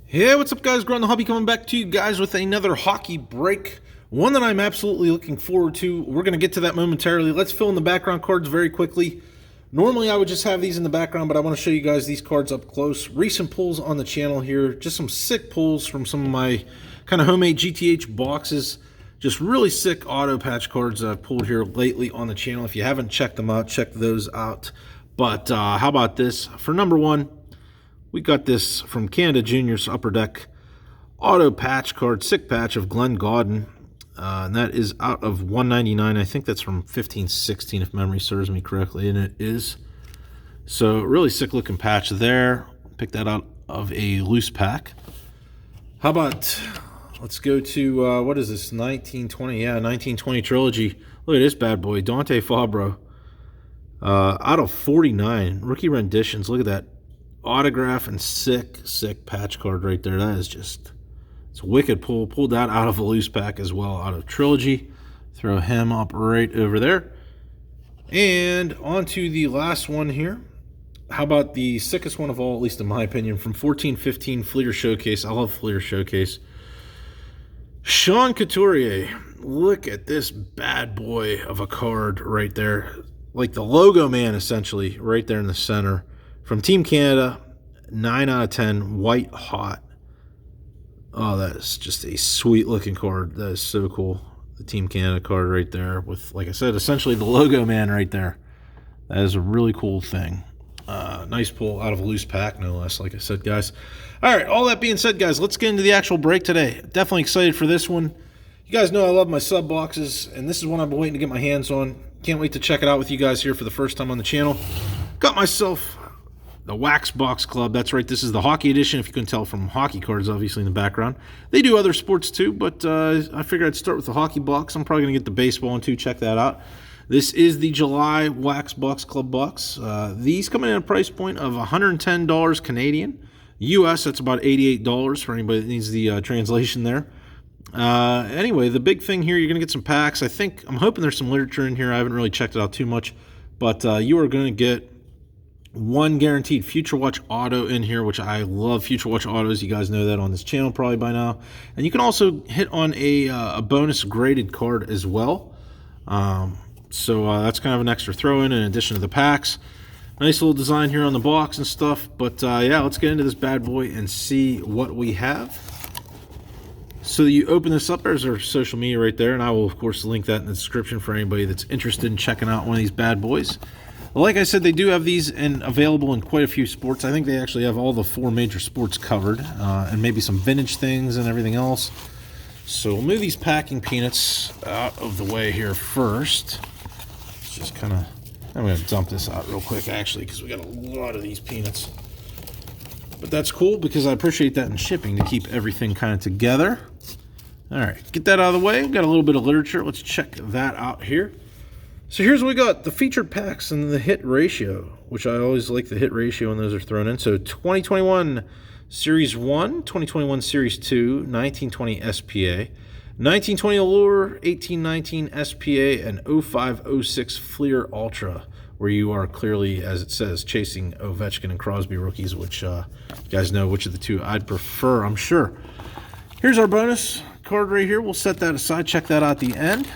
Hey, what's up guys? Growin The Hobby coming back to you guys with another hockey break. One that I'm absolutely looking forward to. We're going to get to that momentarily. Let's fill in the background cards very quickly. Normally I would just have these in the background, but I want to show you guys these cards up close. Recent pulls on the channel here. Just some sick pulls from some of my kind of homemade GTH boxes. Just really sick auto patch cards that I've pulled here lately on the channel. If you haven't checked them out, check those out. But how about this? For number one, we got this from Canada Juniors Upper Deck auto patch card, sick patch of Glenn Gaudin. And that is out of 199. I think that's from 15-16 if memory serves me correctly, and it is. So really sick looking patch there. Pick that out of a loose pack. How about, let's go to, what is this, 1920? Yeah, 1920 trilogy. Look at this bad boy, Dante Fabro. Out of 49, rookie renditions. Look at that. Autograph and sick patch card right there. That is just, it's a wicked pull. Pulled that out of a loose pack as well, out of trilogy. Throw him up right over there. And on to the last one here. How about the sickest one of all, at least in my opinion, from 14-15 Fleer Showcase. I love Fleer Showcase. Sean Couturier. Look at this bad boy of a card right there. Like the logo man, essentially, right there in the center. From Team Canada, 9 out of 10, white hot. Oh, that is just a sweet looking card. That is so cool. The Team Canada card right there with, like I said, essentially the logo man right there. That is a really cool thing. Nice pull out of a loose pack, no less, like I said, guys. All right, all that being said, guys, let's get into the actual break today. Definitely excited for this one. You guys know I love my sub boxes, and this is one I've been waiting to get my hands on. Can't wait to check it out with you guys here for the first time on the channel. Got myself the Wax Box Club. That's right, this is the hockey edition, if you couldn't tell from hockey cards, obviously, in the background. They do other sports too, but I figured I'd start with the hockey box. I'm probably going to get the baseball one too. Check that out. This is the July Wax Box Club box. These come in at a price point of $110 Canadian. US, that's about $88 for anybody that needs the translation there. Anyway, the big thing here, you're going to get some packs. I'm hoping there's some literature in here. I haven't really checked it out too much, but you are going to get one guaranteed Future Watch auto in here, which I love Future Watch autos. You guys know that on this channel probably by now. And you can also hit on a bonus graded card as well. So that's kind of an extra throw in addition to the packs. Nice little design here on the box and stuff. But yeah, let's get into this bad boy and see what we have. So you open this up, there's our social media right there, and I will of course link that in the description for anybody that's interested in checking out one of these bad boys. Like I said, they do have these available in quite a few sports. I think they actually have all the 4 major sports covered, and maybe some vintage things and everything else. So we'll move these packing peanuts out of the way here first. It's just kind of, I'm going to dump this out real quick actually, because we got a lot of these peanuts. But that's cool because I appreciate that in shipping to keep everything kind of together. All right, get that out of the way. We've got a little bit of literature. Let's check that out here. So here's what we got, the featured packs and the hit ratio, which I always like the hit ratio when those are thrown in. So 2021 Series 1, 2021 Series 2, 1920 SPA, 1920 Allure, 1819 SPA, and 0506 Fleer Ultra, where you are clearly, as it says, chasing Ovechkin and Crosby rookies, which you guys know which of the two I'd prefer, I'm sure. Here's our bonus card right here. We'll set that aside, check that out at the end.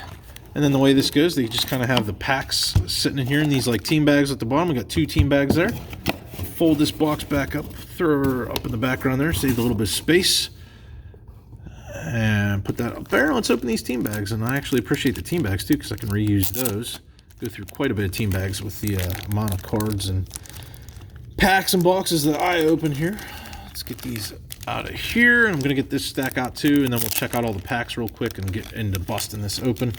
And then the way this goes, they just kind of have the packs sitting in here in these like team bags at the bottom. We got 2 team bags there. Fold this box back up, throw her up in the background there, save a little bit of space. And put that up there. Let's open these team bags. And I actually appreciate the team bags too, because I can reuse those. Go through quite a bit of team bags with the amount of cards and packs and boxes that I open here. Let's get these out of here. I'm going to get this stack out too, and then we'll check out all the packs real quick and get into busting this open.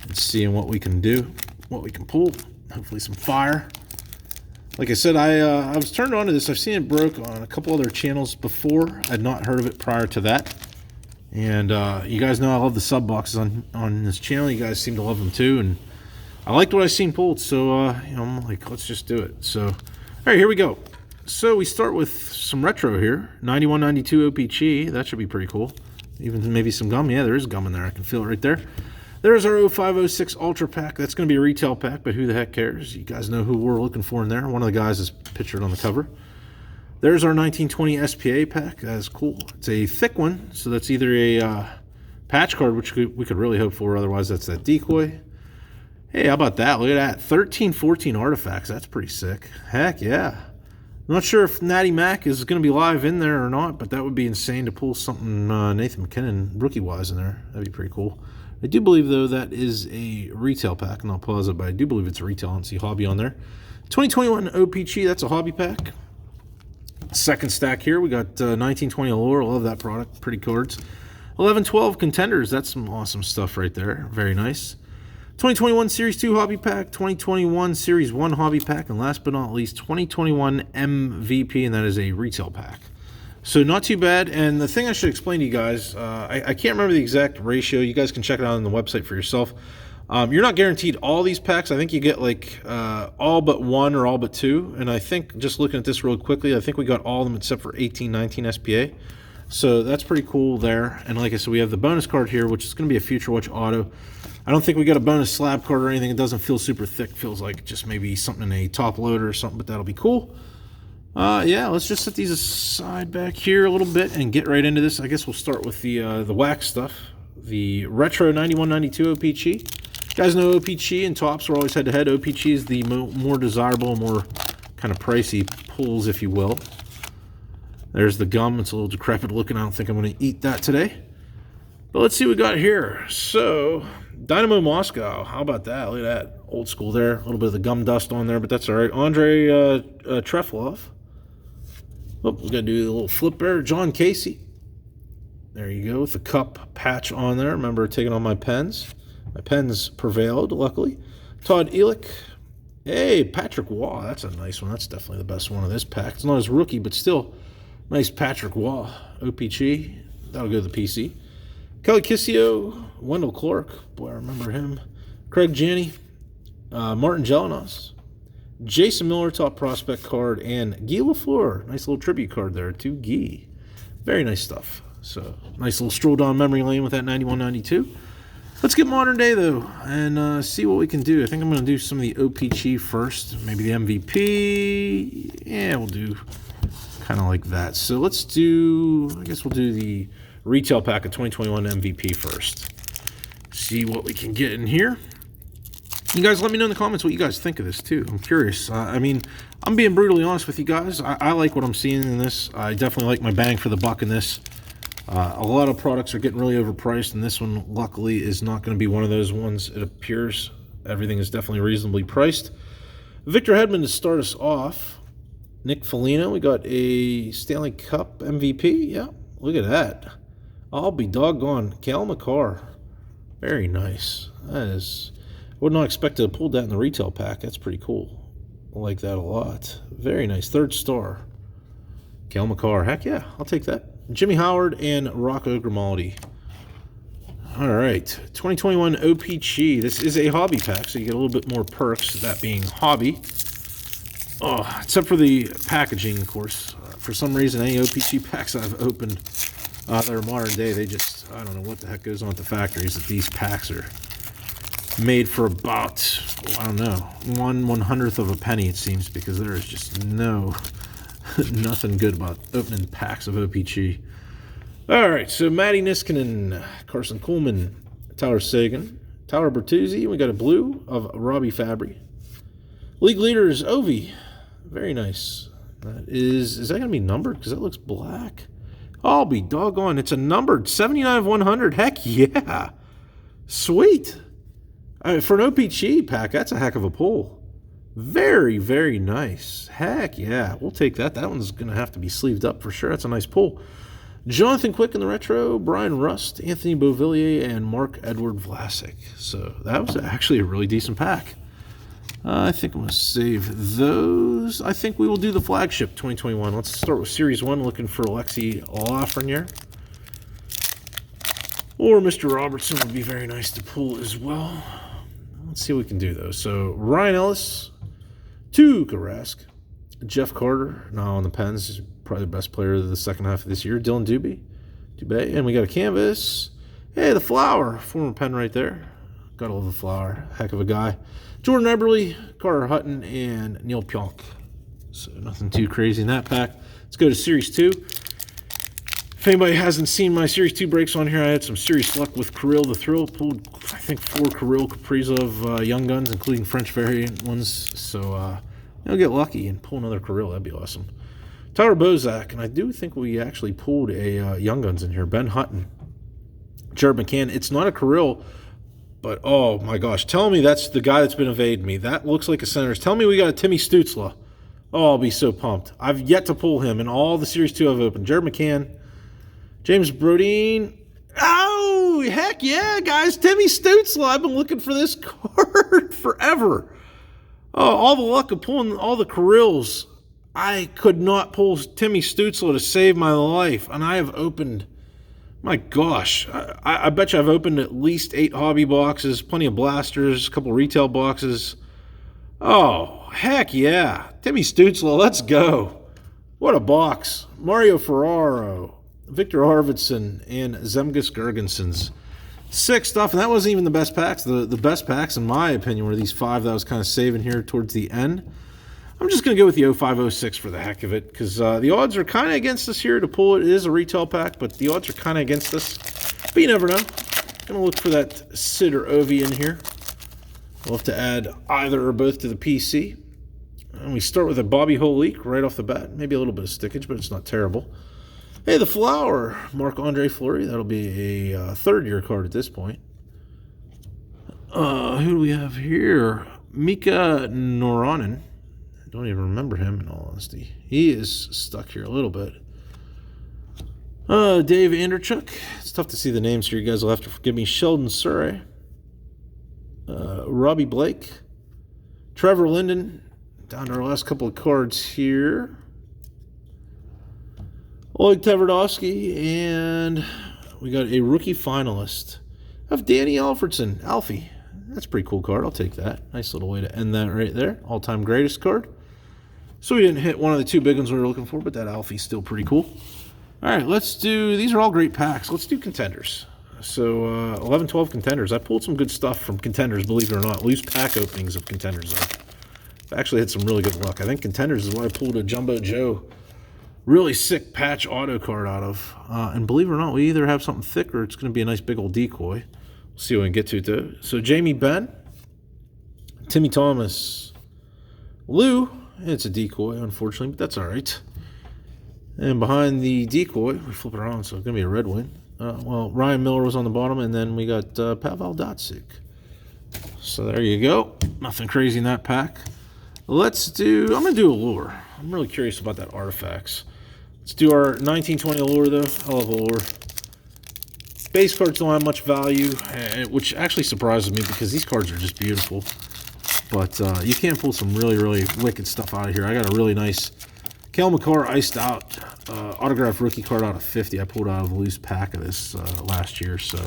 And seeing what we can do, what we can pull, hopefully some fire. Like I said, I was turned on to this. I've seen it broke on a couple other channels before. I'd not heard of it prior to that. And you guys know I love the sub boxes on this channel. You guys seem to love them too. And I liked what I seen pulled, so you know, I'm like, let's just do it. So, all right, here we go. So we start with some retro here. 91-92 OPG. That should be pretty cool. Even maybe some gum. Yeah, there is gum in there. I can feel it right there. There's our 0506 Ultra Pack. That's going to be a retail pack, but who the heck cares? You guys know who we're looking for in there. One of the guys is pictured on the cover. There's our 1920 SPA pack. That's cool. It's a thick one, so that's either a patch card, which we could really hope for. Otherwise, that's that decoy. Hey, how about that? Look at that. 1314 artifacts. That's pretty sick. Heck yeah. I'm not sure if Natty Mac is going to be live in there or not, but that would be insane to pull something Nathan McKinnon rookie-wise in there. That'd be pretty cool. I do believe, though, that is a retail pack. I'm not positive, but I do believe it's a retail. I don't see Hobby on there. 2021 OPG, that's a Hobby pack. Second stack here, we got 1920 Allure. I love that product. Pretty cards. 1112 Contenders. That's some awesome stuff right there. Very nice. 2021 Series 2 Hobby Pack, 2021 Series 1 Hobby Pack, and last but not least, 2021 MVP, and that is a retail pack. So not too bad. And the thing I should explain to you guys, I can't remember the exact ratio. You guys can check it out on the website for yourself. You're not guaranteed all these packs. I think you get like all but one or all but two. And I think, just looking at this real quickly, I think we got all of them except for 1819 SPA. So that's pretty cool there. And like I said, we have the bonus card here, which is going to be a Future Watch Auto. I don't think we got a bonus slab card or anything. It doesn't feel super thick. Feels like just maybe something in a top loader or something, but that'll be cool. Yeah, let's just set these aside back here a little bit and get right into this. I guess we'll start with the wax stuff. The Retro 9192 OPG. You guys know OPG and Tops are always head-to-head. OPG is the more desirable, more kind of pricey pulls, if you will. There's the gum. It's a little decrepit looking. I don't think I'm going to eat that today. But let's see what we got here. So, Dynamo Moscow. How about that? Look at that. Old school there. A little bit of the gum dust on there, but that's all right. Andrei Trefilov. Oh, we got to do a little flip there. John Casey. There you go with the cup patch on there. Remember taking on my pens. My pens prevailed, luckily. Todd Elick. Hey, Patrick Waugh. That's a nice one. That's definitely the best one of this pack. It's not his rookie, but still nice Patrick Waugh. OPG. That'll go to the PC. Kelly Kissio. Wendell Clark. Boy, I remember him. Craig Janney. Martin Jelinos. Jason Miller, top prospect card. And Guy Lafleur. Nice little tribute card there to Guy. Very nice stuff. So, nice little stroll down memory lane with that 91-92. Let's get modern day, though, and see what we can do. I think I'm going to do some of the OPG first. Maybe the MVP. Yeah, we'll do kind of like that. So let's do, I guess we'll do the retail pack of 2021 MVP first. See what we can get in here. You guys let me know in the comments what you guys think of this, too. I'm curious. I mean, I'm being brutally honest with you guys. I like what I'm seeing in this. I definitely like my bang for the buck in this. A lot of products are getting really overpriced, and this one, luckily, is not going to be one of those ones. It appears everything is definitely reasonably priced. Victor Hedman to start us off. Nick Foligno, we got a Stanley Cup MVP. Yeah, look at that. I'll be doggone. Cal McCarr. Very nice. That is, I would not expect to have pulled that in the retail pack. That's pretty cool. I like that a lot. Very nice. Third star. Cal McCarr. Heck yeah, I'll take that. Jimmy Howard and Rocco Grimaldi. All right, 2021 OPG. This is a hobby pack, so you get a little bit more perks, that being hobby. Oh, except for the packaging, of course. For some reason, any OPG packs I've opened that are modern day, they just, I don't know what the heck goes on at the factories that these packs are made for about, I don't know, 1/100th of a penny, it seems, because there is just nothing good about opening packs of OPG. All right, so Matty Niskanen, Carson Coleman, Tyler Sagan, Tyler Bertuzzi. We got a blue of Robbie Fabry. League leaders, Ovi. Very nice. That is that going to be numbered? Because that looks black. I'll be doggone. It's a numbered 79 of 100. Heck yeah. Sweet. For an OPG pack, that's a heck of a pull. Very, very nice. Heck yeah. We'll take that. That one's going to have to be sleeved up for sure. That's a nice pull. Jonathan Quick in the retro, Brian Rust, Anthony Beauvillier, and Mark Edward Vlasic. So that was actually a really decent pack. I think I'm going to save those. I think we will do the flagship 2021. Let's start with Series 1, looking for Alexei Lafreniere. Or Mr. Robertson would be very nice to pull as well. Let's see what we can do, though. So Ryan Ellis, Tuukka Rask, Jeff Carter, now on the Pens, is probably the best player of the second half of this year. Dylan Dubé, and we got a canvas. Hey, the Flower, former Pen right there. Gotta love the Flower, heck of a guy. Jordan Eberle, Carter Hutton, and Neil Pionk. So nothing too crazy in that pack. Let's go to Series 2. If anybody hasn't seen my Series 2 breaks on here, I had some serious luck with Couturier the Thrill. Pulled, I think, 4 Couturier Kaprizov Young Guns, including French variant ones. So, I'll get lucky and pull another Couturier. That'd be awesome. Tyler Bozak, and I do think we actually pulled a Young Guns in here. Ben Hutton. Jared McCann. It's not a Couturier, but oh my gosh. Tell me that's the guy that's been evading me. That looks like a Senators. Tell me we got a Timmy Stutzla. Oh, I'll be so pumped. I've yet to pull him in all the Series 2 I've opened. Jared McCann. James Brodeen. Oh, heck yeah, guys. Timmy Stutzla. I've been looking for this card forever. Oh, all the luck of pulling all the Couturiers. I could not pull Timmy Stutzla to save my life. And I have opened, my gosh, I bet you I've opened at least 8 hobby boxes, plenty of blasters, a couple retail boxes. Oh, heck yeah. Timmy Stutzla, let's go. What a box. Mario Ferraro. Victor Arvidsson, and Zemgus Girgensons. Sick stuff, and that wasn't even the best packs. The best packs, in my opinion, were these 5 that I was kind of saving here towards the end. I'm just going to go with the 0506 for the heck of it, because the odds are kind of against us here to pull it. It is a retail pack, but the odds are kind of against us. But you never know. Going to look for that Sid or Ovi in here. We'll have to add either or both to the PC. And we start with a Bobby Holik right off the bat. Maybe a little bit of stickage, but it's not terrible. Hey, the Flower, Marc-Andre Fleury. That'll be a third-year card at this point. Who do we have here? Mika Noranen. I don't even remember him, in all honesty. He is stuck here a little bit. Dave Anderchuk. It's tough to see the names here. You guys will have to forgive me. Sheldon Surrey. Robbie Blake. Trevor Linden. Down to our last couple of cards here. Oleg Tverdovsky, and we got a rookie finalist of Danny Alfredson. Alfie. That's a pretty cool card. I'll take that. Nice little way to end that right there. All-time greatest card. So we didn't hit one of the 2 big ones we were looking for, but that Alfie's still pretty cool. All right, let's do, these are all great packs. Let's do contenders. So 11, 12 contenders. I pulled some good stuff from contenders, believe it or not. Loose pack openings of contenders. I've actually had some really good luck. I think contenders is what I pulled a Jumbo Joe really sick patch auto card out of. And believe it or not, we either have something thick or it's going to be a nice big old decoy. We'll see what we can get to it, though. So Jamie Benn, Timmy Thomas, Lou. It's a decoy, unfortunately, but that's all right. And behind the decoy, we flip it around, so it's going to be a red win. Well, Ryan Miller was on the bottom, and then we got Pavel Datsyuk. So there you go. Nothing crazy in that pack. Let's do, I'm going to do Allure. I'm really curious about that Artifacts. Let's do our 1920 Allure, though. I love Allure. Base cards don't have much value, which actually surprises me because these cards are just beautiful. But you can pull some really, really wicked stuff out of here. I got a really nice Cale Makar iced out autographed rookie card out of 50. I pulled out of a loose pack of this last year, so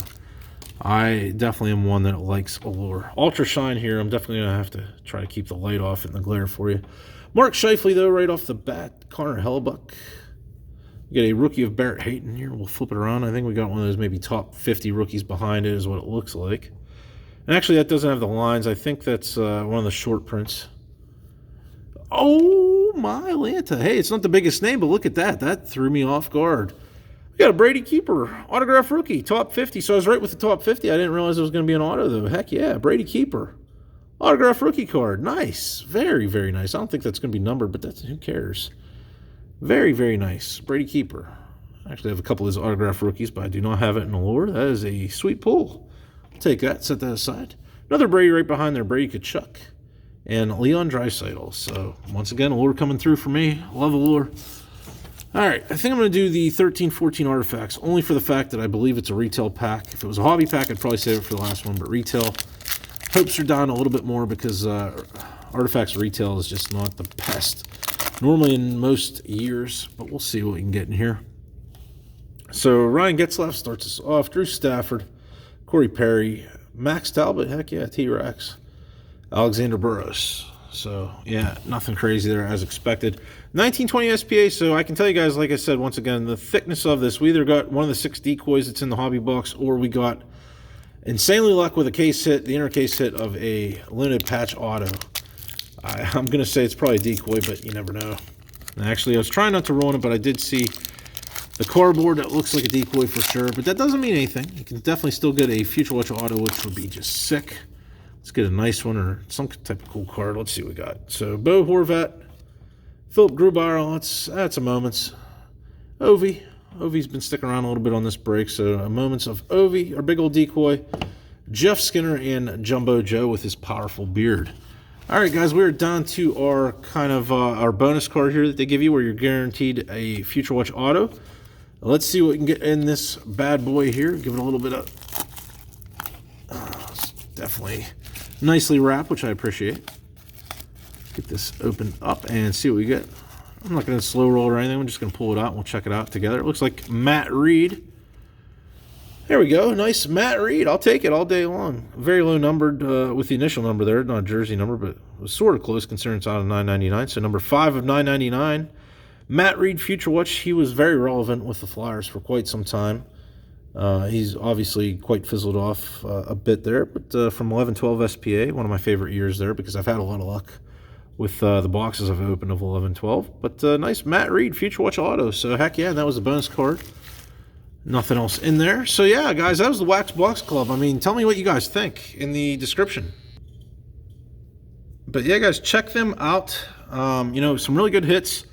I definitely am one that likes Allure. Ultra Shine here. I'm definitely going to have to try to keep the light off and the glare for you. Mark Scheifele, though, right off the bat. Connor Hellebuck. We got a rookie of Barrett Hayton here. We'll flip it around. I think we got one of those maybe top 50 rookies behind it is what it looks like. And actually, that doesn't have the lines. I think that's one of the short prints. Oh, my Lanta. Hey, it's not the biggest name, but look at that. That threw me off guard. We got a Brady Keeper, autograph rookie, top 50. So I was right with the top 50. I didn't realize it was going to be an auto, though. Heck yeah, Brady Keeper. Autograph rookie card. Nice. Very, very nice. I don't think that's going to be numbered, but that's, who cares? Very, very nice. Brady Keeper. I actually have a couple of his autograph rookies, but I do not have it in Allure. That is a sweet pull. I'll take that. Set that aside. Another Brady right behind there, Brady Tkachuk. And Leon Draisaitl. So, once again, Allure coming through for me. Love Allure. All right, I think I'm going to do the 13-14 Artifacts, only for the fact that I believe it's a retail pack. If it was a hobby pack, I'd probably save it for the last one, but retail, hopes are down a little bit more because Artifacts retail is just not the best. Normally in most years, but we'll see what we can get in here. So Ryan Getzlaf starts us off. Drew Stafford, Corey Perry, Max Talbot, heck yeah, T-Rex, Alexander Burrows. So, yeah, nothing crazy there as expected. 1920 SPA, so I can tell you guys, like I said, once again, the thickness of this, we either got one of the 6 decoys that's in the hobby box, or we got insanely luck with a case hit, the inner case hit of a limited patch auto. I'm going to say it's probably a decoy, but you never know. Actually, I was trying not to ruin it, but I did see the cardboard that looks like a decoy for sure, but that doesn't mean anything. You can definitely still get a Future Watch auto, which would be just sick. Let's get a nice one or some type of cool card. Let's see what we got. So, Bo Horvat, Philip Grubauer, that's a Moments. Ovi. Ovi's been sticking around a little bit on this break, so a Moments of Ovi, our big old decoy. Jeff Skinner and Jumbo Joe with his powerful beard. All right, guys, we're down to our kind of our bonus card here that they give you where you're guaranteed a Future Watch auto. Let's see what we can get in this bad boy here. Give it a little bit of... it's definitely nicely wrapped, which I appreciate. Get this opened up and see what we get. I'm not going to slow roll or anything. I'm just going to pull it out and we'll check it out together. It looks like Matt Reed. There we go. Nice Matt Reed. I'll take it all day long. Very low numbered with the initial number there. Not a jersey number, but it was sort of close considering it's out of $9.99. So number 5 of $9.99. Matt Reed, Future Watch. He was very relevant with the Flyers for quite some time. He's obviously quite fizzled off a bit there. But from 11-12 SPA, one of my favorite years there because I've had a lot of luck with the boxes I've opened of 11-12. But nice Matt Reed, Future Watch auto. So heck yeah, that was a bonus card. Nothing else in there. So yeah, guys, that was the Wax Box Club. I mean, tell me what you guys think in the description. But yeah, guys, check them out. You know, some really good hits.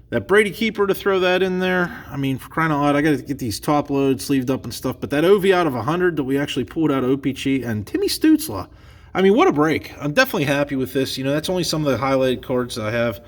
That Brady Keeper to throw that in there. I mean, for crying out loud, I got to get these top loads sleeved up and stuff. But that OV out of 100 that we actually pulled out of OPG and Timmy Stützle. I mean, what a break. I'm definitely happy with this. You know, that's only some of the highlighted cards I have.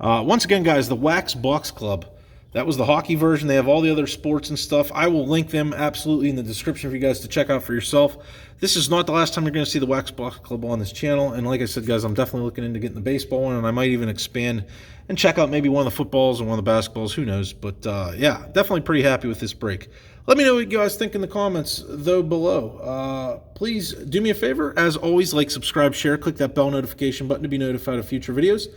Once again, guys, the Wax Box Club. That was the hockey version. They have all the other sports and stuff. I will link them absolutely in the description for you guys to check out for yourself. This is not the last time you're going to see the Wax Box Club on this channel. And like I said, guys, I'm definitely looking into getting the baseball one, and I might even expand and check out maybe one of the footballs and one of the basketballs. Who knows? But yeah, definitely pretty happy with this break. Let me know what you guys think in the comments, though, below. Please do me a favor. As always, like, subscribe, share, click that bell notification button to be notified of future videos.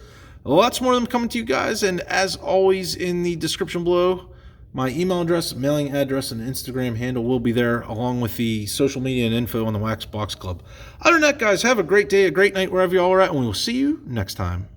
Lots more of them coming to you guys, and as always, in the description below, my email address, mailing address, and Instagram handle will be there, along with the social media and info on the Wax Box Club. Other than that, guys, have a great day, a great night, wherever you all are at, and we will see you next time.